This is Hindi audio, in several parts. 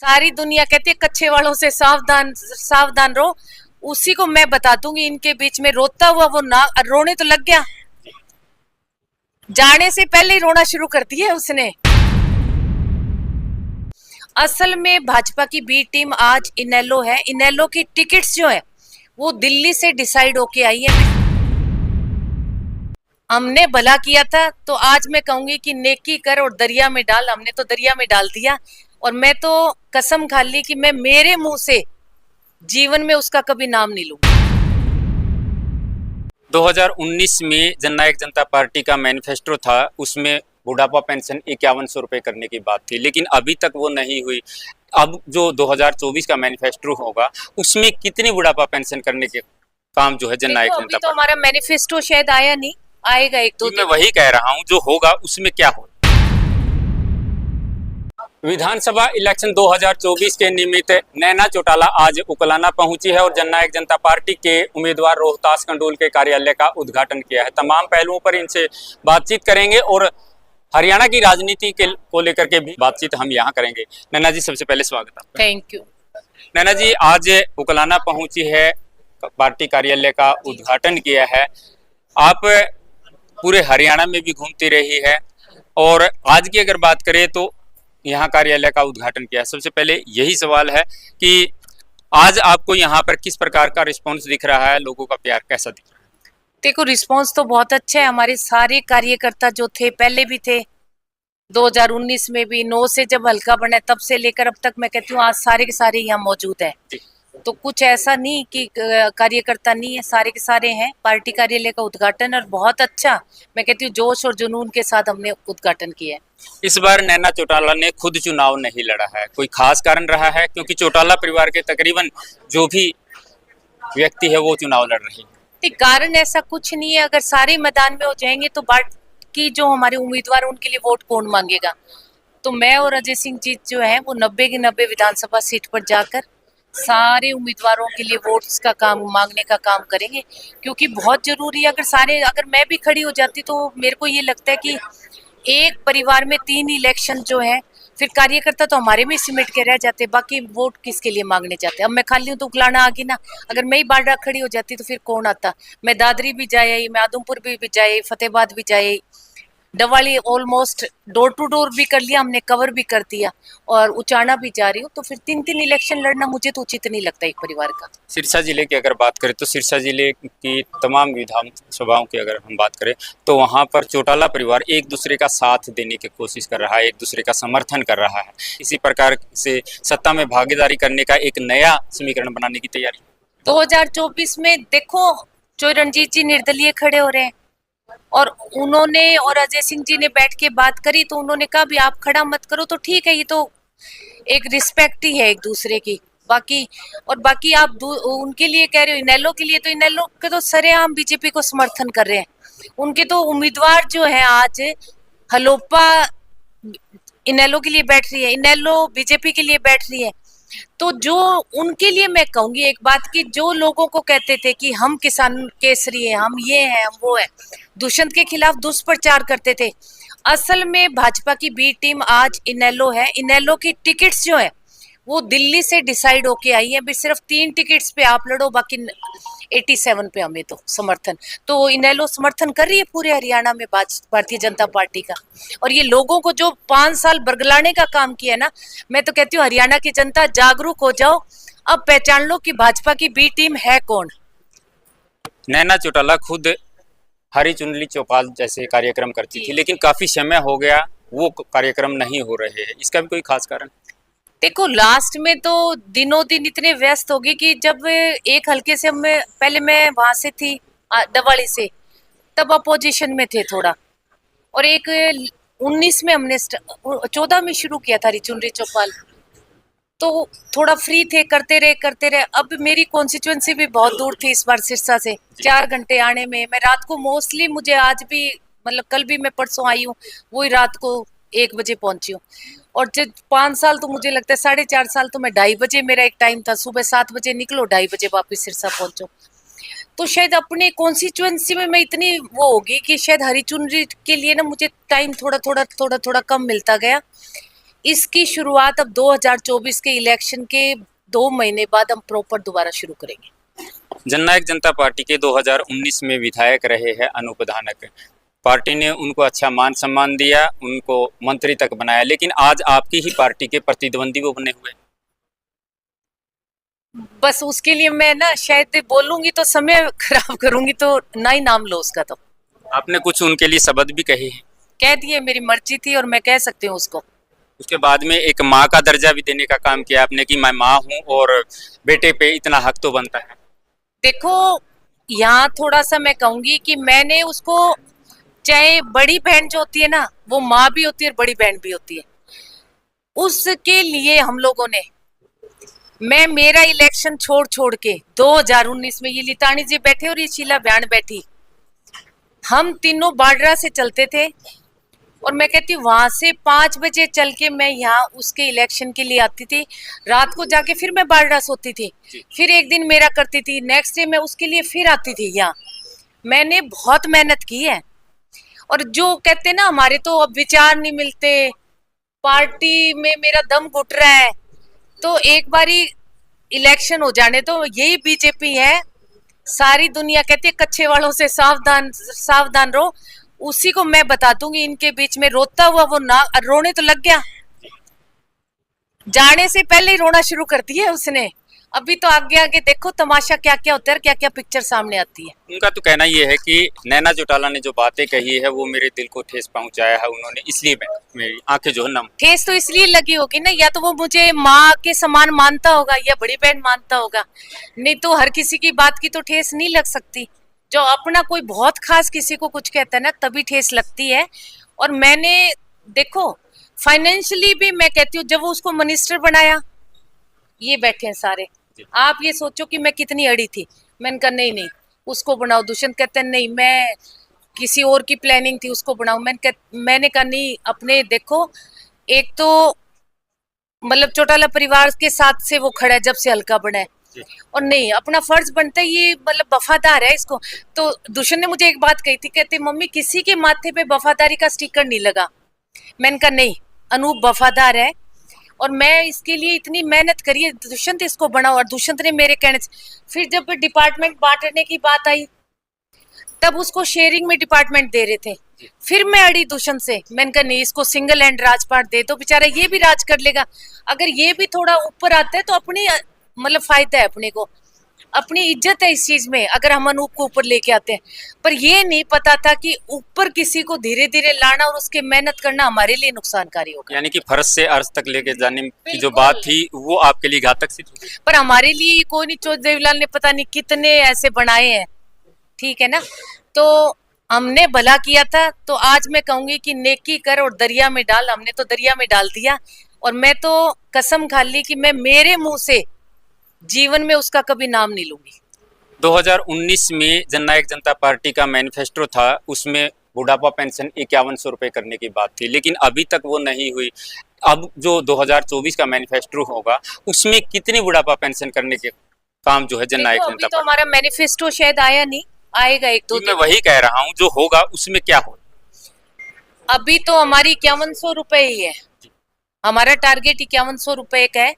सारी दुनिया कहती है कच्चे वालों से सावधान सावधान रहो। उसी को मैं बता दूंगी। इनके बीच में रोता हुआ वो ना रोने तो लग गया, जाने से पहले ही रोना शुरू कर दिया उसने। असल में भाजपा की बी टीम आज इनेलो है। इनेलो की टिकट्स जो है वो दिल्ली से डिसाइड होके आई है। हमने भला किया था तो आज मैं कहूंगी कि नेकी कर और दरिया में डाल। हमने तो दरिया में डाल दिया और मैं तो कसम खा ली कि मैं मेरे मुंह से जीवन में उसका कभी नाम नहीं लूंगी। 2019 में जननायक जनता पार्टी का मैनिफेस्टो था, उसमें बुढ़ापा पेंशन 5100 रुपये करने की बात थी, लेकिन अभी तक वो नहीं हुई। अब जो 2024 का मैनिफेस्टो होगा उसमें कितनी बुढ़ापा पेंशन करने के काम जो है जननायक जनता तो हमारा मैनिफेस्टो शायद आया नहीं, आएगा एक दो दिन। मैं वही कह रहा हूँ जो होगा उसमें क्या हो। विधानसभा इलेक्शन 2024 के निमित्त नैना चौटाला आज उकलाना पहुंची है और जननायक जनता पार्टी के उम्मीदवार रोहतास कंडोल के कार्यालय का उद्घाटन किया है। तमाम पहलुओं पर इनसे बातचीत करेंगे और हरियाणा की राजनीति के को लेकर के भी बातचीत हम यहाँ करेंगे। नैना जी, सबसे पहले स्वागत है। Thank you. नैना जी, आज उकलाना पहुंची है, पार्टी कार्यालय का उद्घाटन किया है। आप पूरे हरियाणा में भी घूमती रही है और आज की अगर बात करें तो यहाँ कार्यालय का उद्घाटन किया है। सबसे पहले यही सवाल है कि आज आपको यहाँ पर किस प्रकार का रिस्पांस दिख रहा है, लोगों का प्यार कैसा दिख रहा है? देखो, रिस्पांस तो बहुत अच्छा है। हमारे सारे कार्यकर्ता जो थे, पहले भी थे 2019 में भी, 9 से जब हल्का बना तब से लेकर अब तक, मैं कहती हूँ आज सारे के सारे यहाँ मौजूद है। तो कुछ ऐसा नहीं कि कार्यकर्ता नहीं है, सारे के सारे हैं। पार्टी कार्यालय का उद्घाटन और बहुत अच्छा, मैं कहती हूँ जोश और जुनून के साथ हमने उद्घाटन किया है। इस बार नैना चौटाला ने खुद चुनाव नहीं लड़ा है, कोई खास कारण रहा है? क्योंकि चौटाला परिवार के तकरीबन जो भी व्यक्ति है वो चुनाव लड़ रही है। कारण ऐसा कुछ नहीं है। अगर सारे मैदान में हो जाएंगे तो बाकी जो हमारे उम्मीदवार उनके लिए वोट कौन मांगेगा? तो मैं और अजय सिंह जी जो है वो 90 की 90 विधानसभा सीट पर जाकर सारे उम्मीदवारों के लिए वोट्स का काम मांगने का काम करेंगे, क्योंकि बहुत जरूरी है। अगर मैं भी खड़ी हो जाती तो मेरे को ये लगता है कि एक परिवार में 3 इलेक्शन जो है, फिर कार्यकर्ता तो हमारे में सिमट के रह जाते, बाकी वोट किसके लिए मांगने जाते। अब मैं खाली हूँ तो उकलाना आ गई ना। अगर मैं ही बारडा खड़ी हो जाती तो फिर कौन आता? मैं दादरी भी जाए आई, मैं आदमपुर भी जाए, फतेहाबाद भी जाए, Dabwali almost door to door भी कर लिया हमने, कवर भी कर दिया और उचाना भी जा रही हूँ। तो फिर 3 इलेक्शन लड़ना मुझे तो उचित नहीं लगता एक परिवार का। सिरसा जिले की अगर बात करें तो सिरसा जिले की तमाम विधानसभाओं की अगर हम बात करें तो वहाँ पर चौटाला परिवार एक दूसरे का साथ देने की कोशिश कर रहा है, एक दूसरे का समर्थन कर रहा है। इसी प्रकार से सत्ता में भागीदारी करने का एक नया समीकरण बनाने की तैयारी 2024 में देखो, जो रणजीत जी निर्दलीय खड़े हो रहे हैं और उन्होंने और अजय सिंह जी ने बैठ के बात करी तो उन्होंने कहा भी आप खड़ा मत करो, तो ठीक है, ये तो एक रिस्पेक्ट ही है एक दूसरे की। बाकी आप उनके लिए कह रहे हो, इनेलो के लिए, तो इनेलो के तो सरेआम बीजेपी को समर्थन कर रहे हैं। उनके तो उम्मीदवार जो है आज हलोपा इनेलो के लिए बैठ रही है, इनेलो बीजेपी के लिए बैठ रही है। तो जो उनके लिए मैं कहूंगी एक बात कि जो लोगों को कहते थे कि हम किसान केसरी हैं, हम ये हैं, हम वो हैं, दुष्यंत के खिलाफ दुष्प्रचार करते थे। असल में भाजपा की बी टीम आज इनेलो है। इनेलो की टिकट्स जो है वो दिल्ली से डिसाइड होके आई है। सिर्फ 3 टिकट्स पे आप लड़ो, बाकी 87 पे हमें तो समर्थन। तो इनेलो समर्थन कर रही है पूरे हरियाणा में भारतीय जनता पार्टी का। और ये लोगों को जो 5 साल बरगलाने का काम किया ना, मैं तो कहती हूँ हरियाणा की जनता जागरूक हो जाओ, अब पहचान लो कि भाजपा की बी टीम है कौन। नैना चौटाला खुद हरी चुनरी चौपाल जैसे कार्यक्रम करती थी, लेकिन काफी समय हो गया वो कार्यक्रम नहीं हो रहे हैं, इसका भी कोई खास कारण? देखो, लास्ट में तो दिनों दिन इतने व्यस्त हो गए कि जब एक हल्के से पहले मैं वहां से थी डवाली से, तब अपोजिशन में थे थोड़ा, और एक 19 में हमने 14 में शुरू किया था रिचुनरी चौपाल, तो थोड़ा फ्री थे, करते रहे। अब मेरी कॉन्स्टिट्यूएंसी भी बहुत दूर थी इस बार सिरसा से, 4 घंटे आने में। मैं रात को मोस्टली, मुझे आज भी मतलब कल भी मैं परसों आई हूँ, वही रात को 1 बजे पहुंची हूँ। और जब 5 साल तो मुझे लगता है 4.5 साल तो मैं 2:30 बजे, मेरा एक टाइम था, सुबह 7 बजे निकलो, 2:30 बजे वापस सिरसा पहुंचो। तो शायद अपने कॉन्स्टिट्यूएंसी में मैं इतनी वो होगी कि शायद हरी चुनरी के लिए ना मुझे टाइम थोड़ा कम मिलता गया। इसकी शुरुआत अब 2024 के इलेक्शन के 2 महीने बाद हम प्रॉपर दोबारा शुरू करेंगे। जननायक जनता पार्टी के 2019 में विधायक रहे हैं अनूप धानक। पार्टी ने उनको अच्छा मान सम्मान दिया, उनको मंत्री तक बनाया, लेकिन आज आपकी ही पार्टी के प्रतिद्वंदी वो बने हुए। बस उसके लिए मैं ना शायद बोलूंगी तो समय खराब करूंगी, तो ना ही नाम लो उसका। तो आपने कुछ उनके लिए शब्द भी कहे हैं, कह दिए, मेरी मर्जी थी और मैं कह सकती हूँ उसको। उसके बाद में एक माँ का दर्जा भी देने का काम किया आपने कि मैं माँ हूँ और बेटे पे इतना हक तो बनता है। देखो, यहाँ थोड़ा सा मैं कहूंगी कि मैंने उसको, चाहे बड़ी बहन जो होती है ना, वो माँ भी होती है और बड़ी बहन भी होती है, उसके लिए हम लोगों ने, मैं मेरा इलेक्शन छोड़ छोड़ के 2019 में, ये लितानी जी बैठे और ये शीला बयान बैठी, हम तीनों बाडरा से चलते थे। और मैं कहती हूँ वहां से 5 बजे चल के मैं यहाँ उसके इलेक्शन के लिए आती थी, रात को जाके फिर मैं बाडरा सोती थी, फिर एक दिन मेरा करती थी, नेक्स्ट डे मैं उसके लिए फिर आती थी यहाँ। मैंने बहुत मेहनत की है। और जो कहते ना हमारे तो अब विचार नहीं मिलते, पार्टी में मेरा दम घुट रहा है, तो एक बारी इलेक्शन हो जाने तो, यही बीजेपी है। सारी दुनिया कहती है कच्चे वालों से सावधान सावधान रहो, उसी को मैं बता दूंगी। इनके बीच में रोता हुआ वो ना रोने तो लग गया, जाने से पहले ही रोना शुरू कर दिया उसने। अभी तो आगे आगे देखो तमाशा क्या क्या होता है, क्या क्या पिक्चर सामने आती है। उनका तो कहना ये है कि नैना चौटाला ने जो बातें कही है वो मेरे दिल को ठेस पहुंचाया है उन्होंने, इसलिए मेरी आंखें जो है नम। ठेस तो इसलिए लगी होगी ना, या तो वो मुझे माँ के समान मानता होगा या बड़ी बहन मानता होगा, नहीं तो हर किसी की बात की तो ठेस नहीं लग सकती। जो अपना कोई बहुत खास किसी को कुछ कहता है ना, तभी ठेस लगती है। और मैंने देखो फाइनेंशियली भी मैं कहती हूँ, जब वो उसको मिनिस्टर बनाया, ये बैठे हैं सारे, आप ये सोचो कि मैं कितनी अड़ी थी। मैंने कहा नहीं नहीं उसको बनाओ। दुष्यंत कहते हैं नहीं, मैं किसी और की प्लानिंग थी, उसको बनाओ। मैंने कहा नहीं, अपने देखो, एक तो मतलब चौटाला परिवार के साथ से वो खड़ा है जब से हल्का बना है, और नहीं अपना फर्ज बनता है, ये मतलब वफादार है इसको। तो दुष्यंत ने मुझे एक बात कही थी, कहते मम्मी किसी के माथे पे वफादारी का स्टिकर नहीं लगा। मैंने कहा नहीं, अनूप वफादार है और मैं इसके लिए इतनी मेहनत करी है, दुष्यंत इसको बनाओ। और दुष्यंत ने मेरे कहने से, फिर जब डिपार्टमेंट बांटने की बात आई, तब उसको शेयरिंग में डिपार्टमेंट दे रहे थे, फिर मैं अड़ी दुष्यंत से। मैंने कहा नहीं, इसको सिंगल हैंड राजपाट दे दो, बेचारा ये भी राज कर लेगा। अगर ये भी थोड़ा ऊपर आता है तो अपनी मतलब फायदा है, अपने को अपनी इज्जत है इस चीज में, अगर हम अनूप को ऊपर लेके आते हैं। पर ये नहीं पता था कि ऊपर किसी को धीरे धीरे लाना और उसके मेहनत करना हमारे लिए नुकसानकारी होगा। यानी कि फर्श से अर्श तक लेके जाने की जो बात थी वो आपके लिए घातक सिद्ध हुई। पर हमारे लिए कोई नहीं, चौधरी देवीलाल ने पता नहीं कितने ऐसे बनाए हैं, ठीक है ना। तो हमने भला किया था, तो आज मैं कहूंगी कि नेकी कर और दरिया में डाल। हमने तो दरिया में डाल दिया, और मैं तो कसम खा ली कि मैं मेरे मुंह से जीवन में उसका कभी नाम नहीं लूंगी। 2019 में जननायक जनता पार्टी का मैनिफेस्टो था, उसमें बुढ़ापा पेंशन 5100 रुपए करने की बात थी, लेकिन अभी तक वो नहीं हुई। अब जो 2024 का मैनिफेस्टो होगा उसमें कितनी बुढ़ापा पेंशन करने के काम जो है जननायक जनता तो हमारा मैनिफेस्टो शायद आया नहीं, आएगा एक दो दिन। मैं वही कह रहा हूँ, जो होगा उसमें क्या हो। अभी तो हमारी 5100 रुपए ही है, हमारा टारगेट 5100 रुपए का है।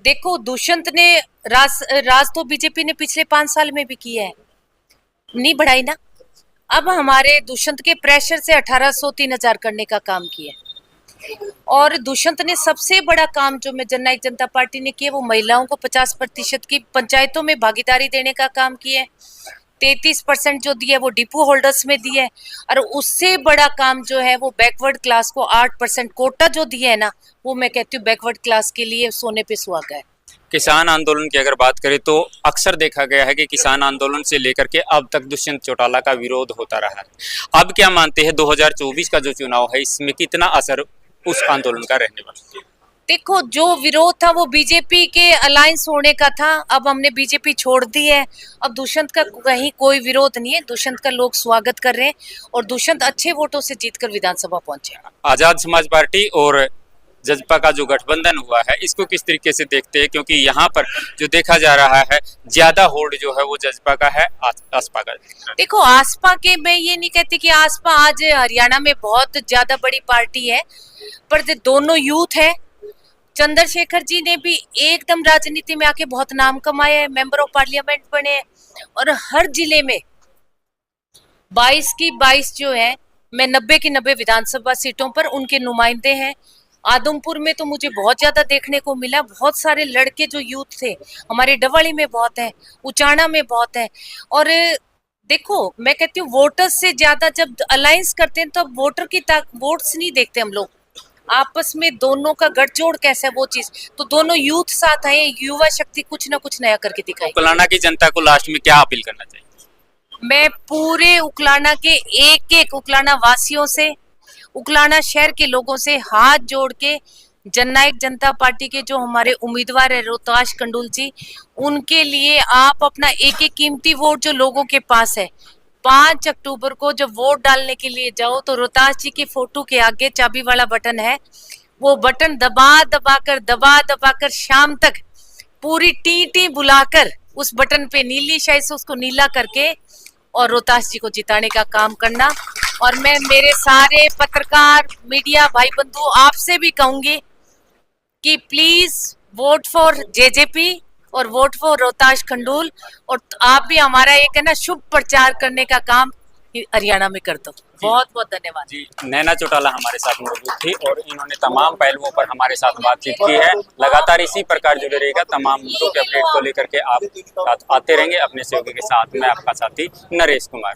देखो दुष्यंत ने राज तो बीजेपी ने पिछले 5 साल में भी किया है, नहीं बढ़ाई ना। अब हमारे दुष्यंत के प्रेशर से 1800 3000 करने का काम किया। और दुष्यंत ने सबसे बड़ा काम जो मैं जननायक जनता पार्टी ने किया, वो महिलाओं को 50% की पंचायतों में भागीदारी देने का काम किया है। 33% जो दिया वो डिपो होल्डर्स में दिया है। और उससे बड़ा काम जो है वो बैकवर्ड क्लास को 8% कोटा जो दिया है ना, वो मैं कहती हूँ बैकवर्ड क्लास के लिए सोने पे सुहागा है। किसान आंदोलन की अगर बात करें तो अक्सर देखा गया है कि किसान आंदोलन से लेकर के अब तक दुष्यंत चौटाला का विरोध होता रहा है। अब क्या मानते हैं 2024 का जो चुनाव है इसमें कितना असर उस आंदोलन का रहने वाला? देखो जो विरोध था वो बीजेपी के अलायंस होने का था, अब हमने बीजेपी छोड़ दी है। अब दुष्यंत का कहीं कोई विरोध नहीं है, दुष्यंत का लोग स्वागत कर रहे हैं और दुष्यंत अच्छे वोटों से जीतकर विधानसभा पहुंचे। आजाद समाज पार्टी और जजपा का जो गठबंधन हुआ है इसको किस तरीके से देखते हैं, क्योंकि यहाँ पर जो देखा जा रहा है ज्यादा होड़ जो है वो जजपा का है आसपा का। देखो आसपा के, मैं ये नहीं कहती कि आसपा आज हरियाणा में बहुत ज्यादा बड़ी पार्टी है, पर दोनों यूथ है चंद्रशेखर जी ने भी एकदम राजनीति में आके बहुत नाम कमाया है, मेंबर ऑफ पार्लियामेंट बने हैं और हर जिले में 22 की 22 जो है, मैं 90 की 90 विधानसभा सीटों पर उनके नुमाइंदे हैं। आदमपुर में तो मुझे बहुत ज्यादा देखने को मिला, बहुत सारे लड़के जो यूथ थे, हमारे डवाली में बहुत है, उचाना में बहुत है। और देखो मैं कहती हूँ वोटर्स से ज्यादा जब अलायंस करते हैं तो वोटर की वोट्स नहीं देखते हम लोग, आपस में दोनों का गठजोड़ कैसा है वो चीज। तो दोनों यूथ साथ आए, युवा शक्ति कुछ ना कुछ नया करके दिखाई। उकलाना की जनता को लास्ट में क्या अपील करना चाहिए? मैं पूरे उकलाना के एक एक उकलाना वासियों से, उकलाना शहर के लोगों से हाथ जोड़ के जननायक जनता पार्टी के जो हमारे उम्मीदवार है रोहताश कंडूल जी, उनके लिए आप अपना एक एक कीमती वोट जो लोगों के पास है, 5 अक्टूबर को जब वोट डालने के लिए जाओ तो रोहताश जी की फोटो के आगे चाबी वाला बटन है, वो बटन दबा दबा कर शाम तक पूरी टी बुलाकर उस बटन पे नीली शाही से उसको नीला करके और रोहताश जी को जिताने का काम करना। और मैं मेरे सारे पत्रकार मीडिया भाई बंधु आपसे भी कहूंगी कि प्लीज वोट फॉर जेजेपी और वोट फॉर रोहताश खंडूल, और आप भी हमारा एक है ना शुभ प्रचार करने का काम हरियाणा में कर दो। बहुत बहुत धन्यवाद जी। नैना चौटाला हमारे साथ मौजूद थी और इन्होंने तमाम पहलुओं पर हमारे साथ बातचीत की है। लगातार इसी प्रकार जुड़े रहेगा, तमाम मुद्दों के अपडेट को लेकर के आप साथ आते रहेंगे। अपने सहयोगी के साथ मैं आपका साथी नरेश कुमार।